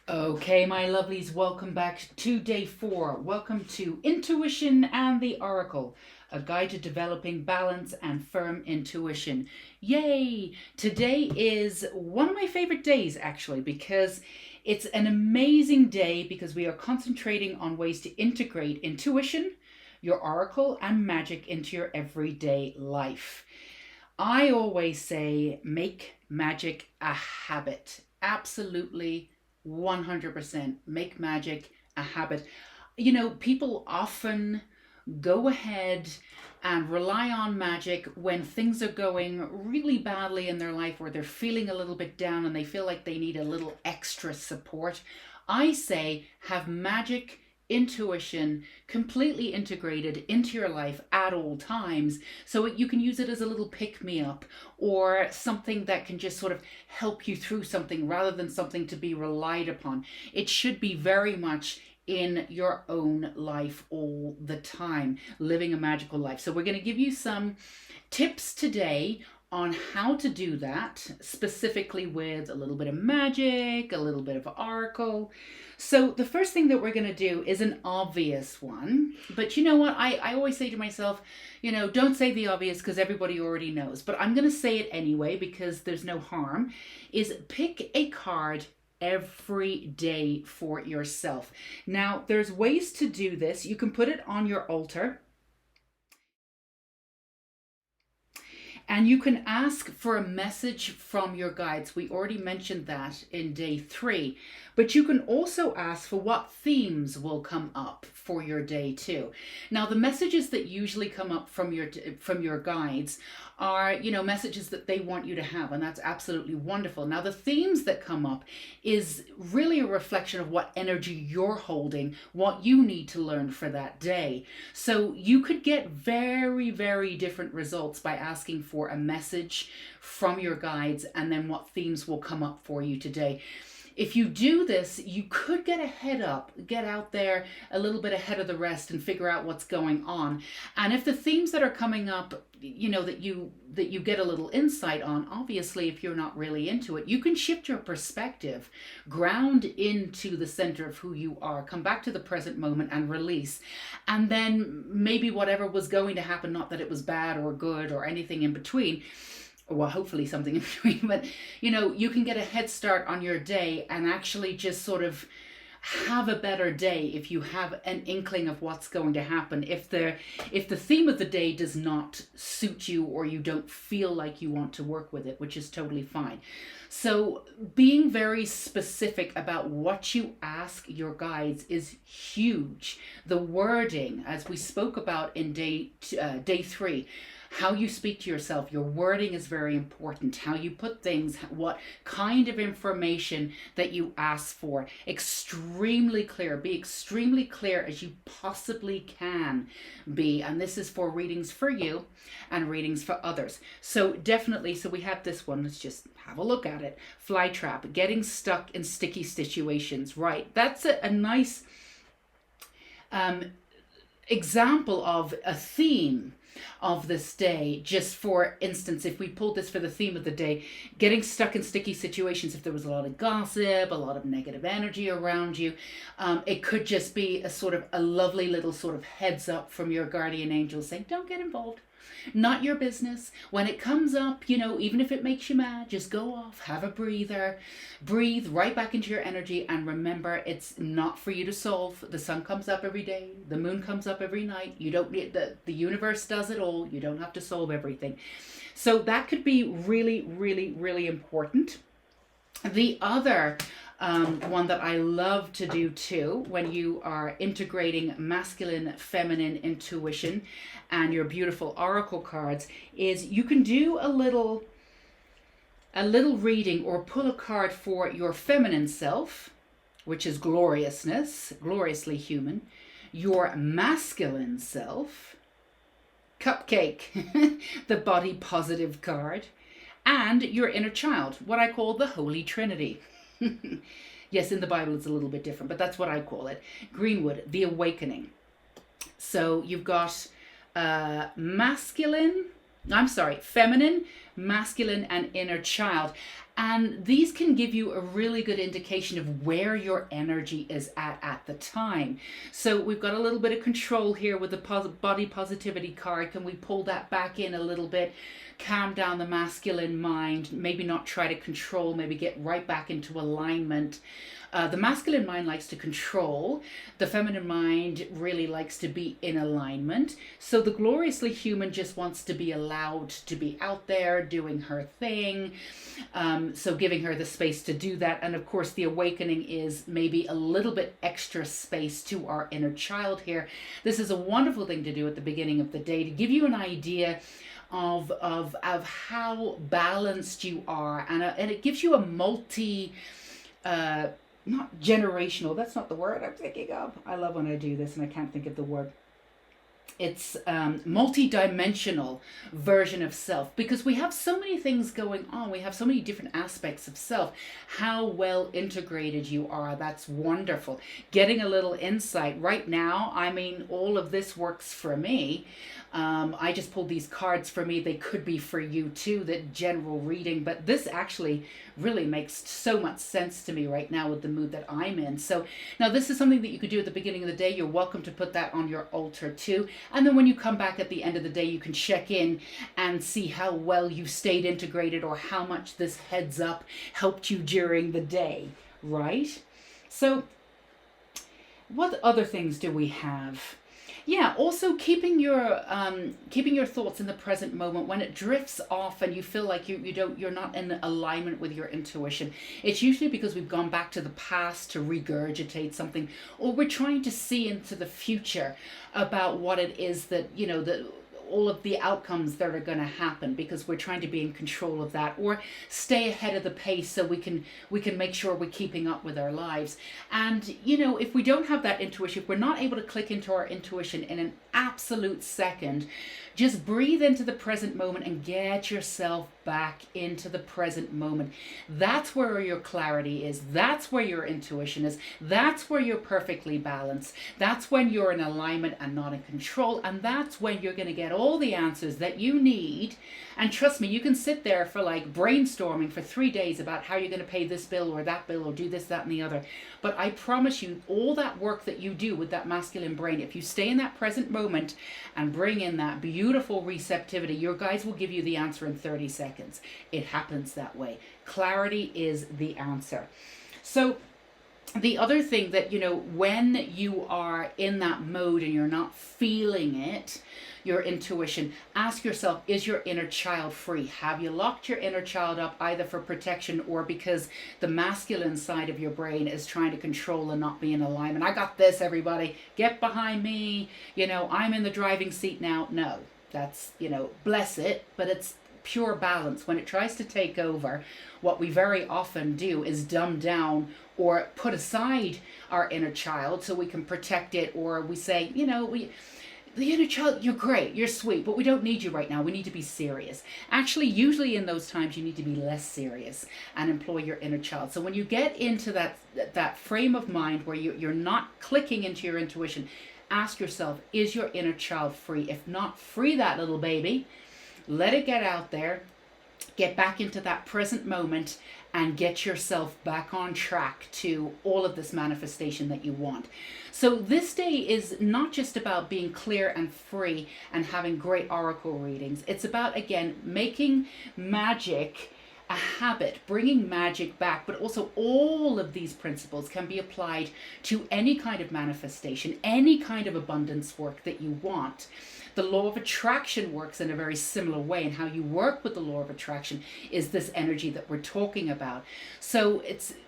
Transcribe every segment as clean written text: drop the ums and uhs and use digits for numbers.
Okay, my lovelies, welcome back to day 4. Welcome to Intuition and the Oracle, a guide to developing balance and firm intuition. Yay! Today is one of my favorite days, actually, because it's an amazing day because we are concentrating on ways to integrate intuition, your oracle, and magic into your everyday life. I always say make magic a habit. Absolutely 100% make magic a habit. People often go ahead and rely on magic when things are going really badly in their life or they're feeling a little bit down and they feel like they need a little extra support. I say have magic intuition completely integrated into your life at all times so you can use it as a little pick me up or something that can just sort of help you through something rather than something to be relied upon. It should be very much in your own life all the time, living a magical life. So we're going to give you some tips today on how to do that, specifically with a little bit of magic, a little bit of oracle. So the first thing that we're going to do is an obvious one. But you know what? I always say to myself, don't say the obvious because everybody already knows. But I'm going to say it anyway because there's no harm, is pick a card every day for yourself. Now, there's ways to do this. You can put it on your altar. And you can ask for a message from your guides. We already mentioned that in day 3. But you can also ask for what themes will come up for your day too. Now, the messages that usually come up from your guides are, messages that they want you to have, and that's absolutely wonderful. Now, the themes that come up is really a reflection of what energy you're holding, what you need to learn for that day. So you could get very, very different results by asking for a message from your guides and then what themes will come up for you today. If you do this, you could get get out there a little bit ahead of the rest and figure out what's going on. And if the themes that are coming up, that you get a little insight on, obviously, if you're not really into it, you can shift your perspective, ground into the center of who you are, come back to the present moment and release. And then maybe whatever was going to happen, not that it was bad or good or anything in between, well, hopefully something in between, but you can get a head start on your day and actually just sort of have a better day if you have an inkling of what's going to happen. If the theme of the day does not suit you or you don't feel like you want to work with it, which is totally fine. So being very specific about what you ask your guides is huge. The wording, as we spoke about in day 3, how you speak to yourself, your wording is very important. How you put things, what kind of information that you ask for. Extremely clear. Be extremely clear as you possibly can be. And this is for readings for you and readings for others. So definitely, so we have this one. Let's just have a look at it. Fly trap, getting stuck in sticky situations. Right. That's a nice example of a theme of this day. Just for instance, if we pulled this for the theme of the day, getting stuck in sticky situations, if there was a lot of gossip, a lot of negative energy around you, it could just be a sort of a lovely little sort of heads up from your guardian angel saying, don't get involved. Not your business. When it comes up, even if it makes you mad, just go off, have a breather, breathe right back into your energy, and remember, it's not for you to solve. The sun comes up every day, the moon comes up every night. You don't need the universe does it all. You don't have to solve everything. So that could be really, really, really important. The other one that I love to do too, when you are integrating masculine, feminine intuition and your beautiful oracle cards, is you can do a little reading or pull a card for your feminine self, which is gloriousness, gloriously human, your masculine self, cupcake, the body positive card, and your inner child, what I call the Holy Trinity. Yes, in the Bible it's a little bit different, but that's what I call it. Greenwood, the awakening. So you've got feminine, masculine and inner child. And these can give you a really good indication of where your energy is at the time. So we've got a little bit of control here with the body positivity card. Can we pull that back in a little bit? Calm down the masculine mind, maybe not try to control, maybe get right back into alignment. The masculine mind likes to control. The feminine mind really likes to be in alignment. So the gloriously human just wants to be allowed to be out there doing her thing. So giving her the space to do that. And of course, the awakening is maybe a little bit extra space to our inner child here. This is a wonderful thing to do at the beginning of the day to give you an idea of how balanced you are. And it gives you a not generational, that's not the word I'm thinking of. I love when I do this and I can't think of the word. It's multi-dimensional version of self, because we have so many things going on. We have so many different aspects of self. How well integrated you are, that's wonderful. Getting a little insight right now, I mean, all of this works for me. I just pulled these cards for me. They could be for you too, that general reading, but this actually really makes so much sense to me right now with the mood that I'm in. So now this is something that you could do at the beginning of the day. You're welcome to put that on your altar too. And then when you come back at the end of the day, you can check in and see how well you stayed integrated or how much this heads up helped you during the day, right? So what other things do we have? Yeah, also keeping your thoughts in the present moment. When it drifts off and you feel like you're not in alignment with your intuition, it's usually because we've gone back to the past to regurgitate something, or we're trying to see into the future about what it is that, that all of the outcomes that are going to happen, because we're trying to be in control of that or stay ahead of the pace so we can make sure we're keeping up with our lives. And if we don't have that intuition, if we're not able to click into our intuition in an absolute second, just breathe into the present moment and get yourself back into the present moment. That's where your clarity is. That's where your intuition is. That's where you're perfectly balanced. That's when you're in alignment and not in control. And that's when you're going to get all the answers that you need. And trust me, you can sit there for like brainstorming for 3 days about how you're going to pay this bill or that bill or do this, that, and the other. But I promise you, all that work that you do with that masculine brain, if you stay in that present moment and bring in that beautiful receptivity, your guides will give you the answer in 30 seconds. It happens that way. Clarity is the answer. So the other thing that, when you are in that mode and you're not feeling it, your intuition, ask yourself, is your inner child free? Have you locked your inner child up either for protection or because the masculine side of your brain is trying to control and not be in alignment? I got this, everybody. Get behind me. I'm in the driving seat now. No, that's, bless it, but it's pure balance. When it tries to take over, what we very often do is dumb down or put aside our inner child so we can protect it, or we say, the inner child, you're great, you're sweet, but we don't need you right now. We need to be serious. Actually, usually in those times, you need to be less serious and employ your inner child. So when you get into that frame of mind where you're not clicking into your intuition, ask yourself, is your inner child free? If not, free that little baby. Let it get out there. Get back into that present moment and get yourself back on track to all of this manifestation that you want. So this day is not just about being clear and free and having great oracle readings. It's about, again, making magic a habit, bringing magic back, but also all of these principles can be applied to any kind of manifestation, any kind of abundance work that you want. The law of attraction works in a very similar way, and how you work with the law of attraction is this energy that we're talking about. So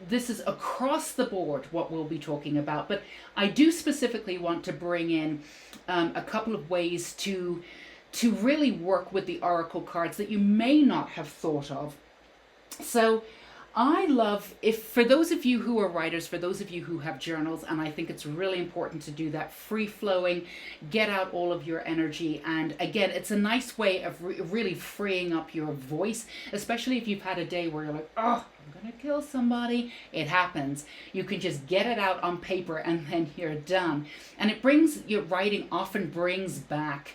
this is across the board what we'll be talking about, but I do specifically want to bring in a couple of ways to really work with the oracle cards that you may not have thought of. So I love, for those of you who are writers, for those of you who have journals, and I think it's really important to do that, free flowing, get out all of your energy. And again, it's a nice way of really freeing up your voice, especially if you've had a day where you're like, oh, I'm going to kill somebody. It happens. You can just get it out on paper and then you're done. And your writing often brings back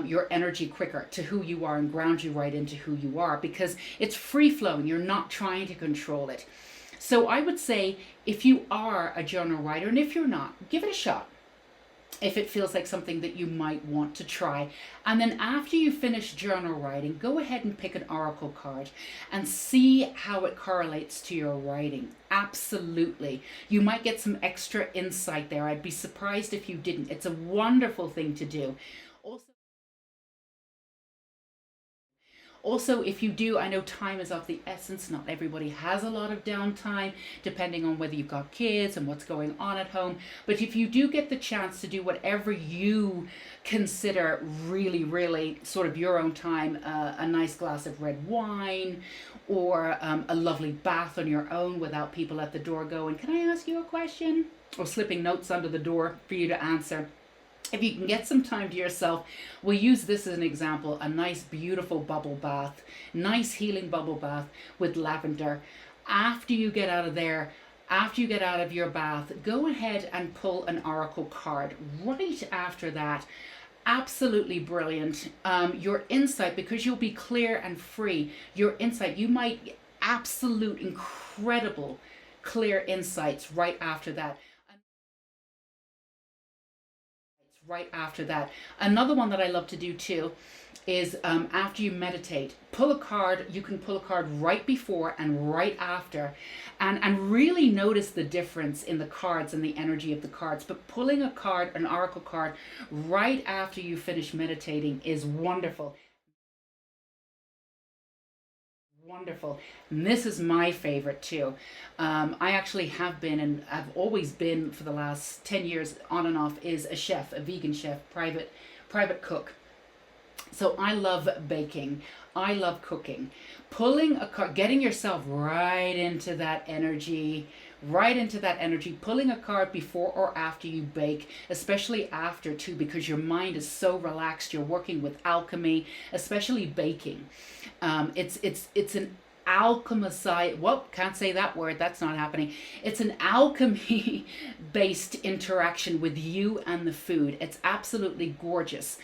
your energy quicker to who you are and ground you right into who you are, because it's free flowing. You're not trying to control it. So I would say, if you are a journal writer, and if you're not, give it a shot if it feels like something that you might want to try. And then after you finish journal writing, go ahead and pick an oracle card and see how it correlates to your writing. Absolutely. You might get some extra insight there. I'd be surprised if you didn't. It's a wonderful thing to do. Also, if you do, I know time is of the essence. Not everybody has a lot of downtime, depending on whether you've got kids and what's going on at home. But if you do get the chance to do whatever you consider really, really sort of your own time, a nice glass of red wine, or a lovely bath on your own without people at the door going, "Can I ask you a question?" or slipping notes under the door for you to answer. If you can get some time to yourself, we'll use this as an example, a nice beautiful bubble bath, nice healing bubble bath with lavender. After you get out of there, after you get out of your bath, go ahead and pull an oracle card right after that. Absolutely brilliant. Your insight, because you'll be clear and free, your insight, you might get absolute incredible clear insights right after that. Another one that I love to do too is after you meditate, pull a card. You can pull a card right before and right after, and really notice the difference in the cards and the energy of the cards. But pulling a card, an oracle card, right after you finish meditating is wonderful. Wonderful. And this is my favorite too. I actually have been, and I've always been for the last 10 years on and off, is a chef, a vegan chef, private cook. So I love baking. I love cooking. Pulling a card, getting yourself right into that energy, pulling a card before or after you bake, especially after too, because your mind is so relaxed. You're working with alchemy, especially baking. It's an alchemicide. Well, can't say that word. That's not happening. It's an alchemy based interaction with you and the food. It's absolutely gorgeous.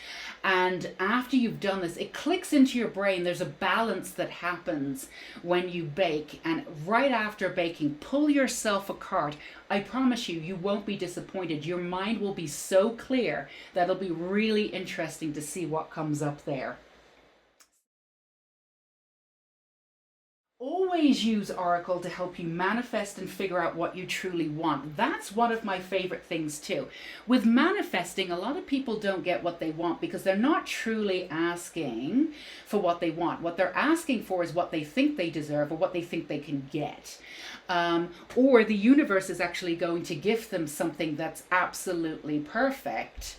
And after you've done this, it clicks into your brain. There's a balance that happens when you bake. And right after baking, pull yourself a card. I promise you, you won't be disappointed. Your mind will be so clear that it'll be really interesting to see what comes up there. Always use Oracle to help you manifest and figure out what you truly want. That's one of my favorite things too. With manifesting, a lot of people don't get what they want because they're not truly asking for what they want. What they're asking for is what they think they deserve or what they think they can get. Or the universe is actually going to gift them something that's absolutely perfect.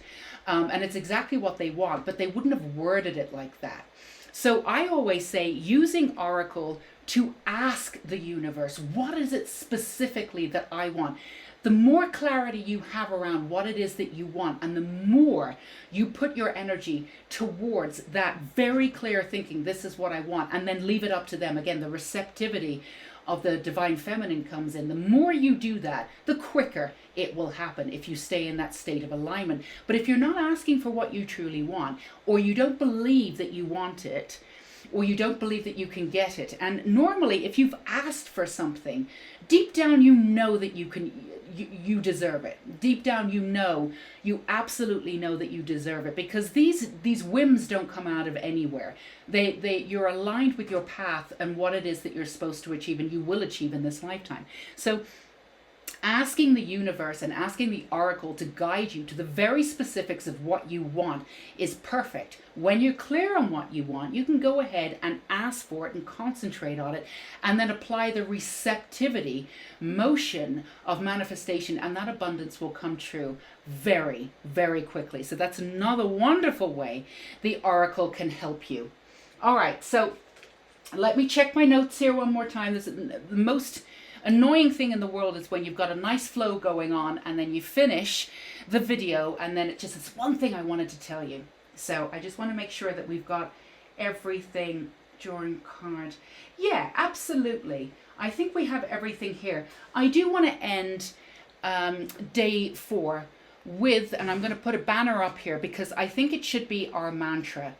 And it's exactly what they want, but they wouldn't have worded it like that. So I always say, using Oracle to ask the universe, what is it specifically that I want? The more clarity you have around what it is that you want, and the more you put your energy towards that very clear thinking, this is what I want, and then leave it up to them. Again, the receptivity of the divine feminine comes in. The more you do that, the quicker it will happen if you stay in that state of alignment. But if you're not asking for what you truly want, or you don't believe that you want it, or you don't believe that you can get it, and normally if you've asked for something, deep down you know that you deserve it. Deep down you absolutely know that you deserve it, because these whims don't come out of anywhere. You're aligned with your path and what it is that you're supposed to achieve, and you will achieve in this lifetime. So asking the universe and asking the oracle to guide you to the very specifics of what you want is perfect. When you're clear on what you want, you can go ahead and ask for it and concentrate on it, and then apply the receptivity motion of manifestation, and that abundance will come true very, very quickly. So that's another wonderful way the oracle can help you. All right, so let me check my notes here one more time. This is the most annoying thing in the world, is when you've got a nice flow going on and then you finish the video and then it's one thing I wanted to tell you. So I just want to make sure that we've got everything during card. Yeah, absolutely. I think we have everything here. I do want to end day 4 with, and I'm going to put a banner up here because I think it should be our mantra.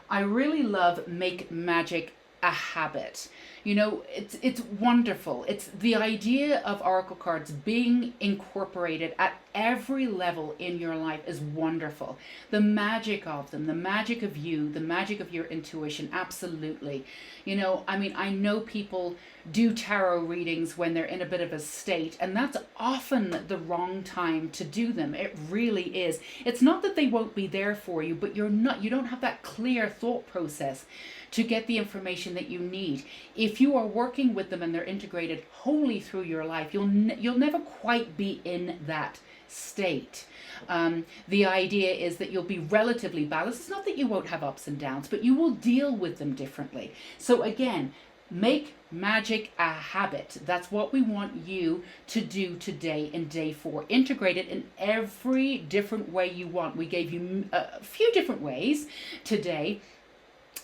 I really love make magic a habit. You know, it's wonderful. It's the idea of oracle cards being incorporated at every level in your life is wonderful. The magic of them, the magic of you, the magic of your intuition, absolutely. You know, I mean, I know people do tarot readings when they're in a bit of a state, and that's often the wrong time to do them. It really is. It's not that they won't be there for you, but you don't have that clear thought process to get the information that you need. If you are working with them and they're integrated wholly through your life, you'll never quite be in that state. The idea is that you'll be relatively balanced. It's not that you won't have ups and downs, but you will deal with them differently. So again, make magic a habit. That's what we want you to do today in day 4. Integrate it in every different way you want. We gave you a few different ways today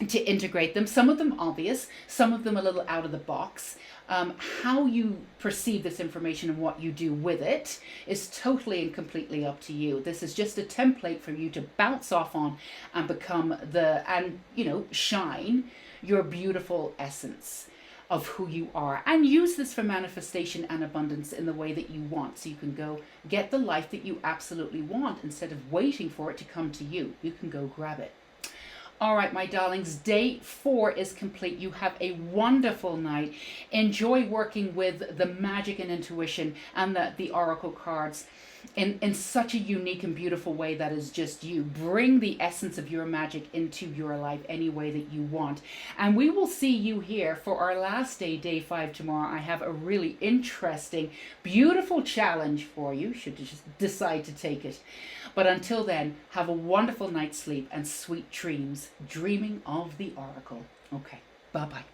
to integrate them. Some of them obvious, some of them a little out of the box. How you perceive this information and what you do with it is totally and completely up to you. This is just a template for you to bounce off on and become shine your beautiful essence of who you are, and use this for manifestation and abundance in the way that you want, so you can go get the life that you absolutely want instead of waiting for it to come to you. You can go grab it. All right, my darlings, day 4 is complete. You have a wonderful night. Enjoy working with the magic and intuition and the oracle cards in such a unique and beautiful way that is just you. Bring the essence of your magic into your life any way that you want. And we will see you here for our last day, day 5 tomorrow. I have a really interesting, beautiful challenge for you, should you just decide to take it. But until then, have a wonderful night's sleep and sweet dreams, dreaming of the oracle. Okay, bye-bye.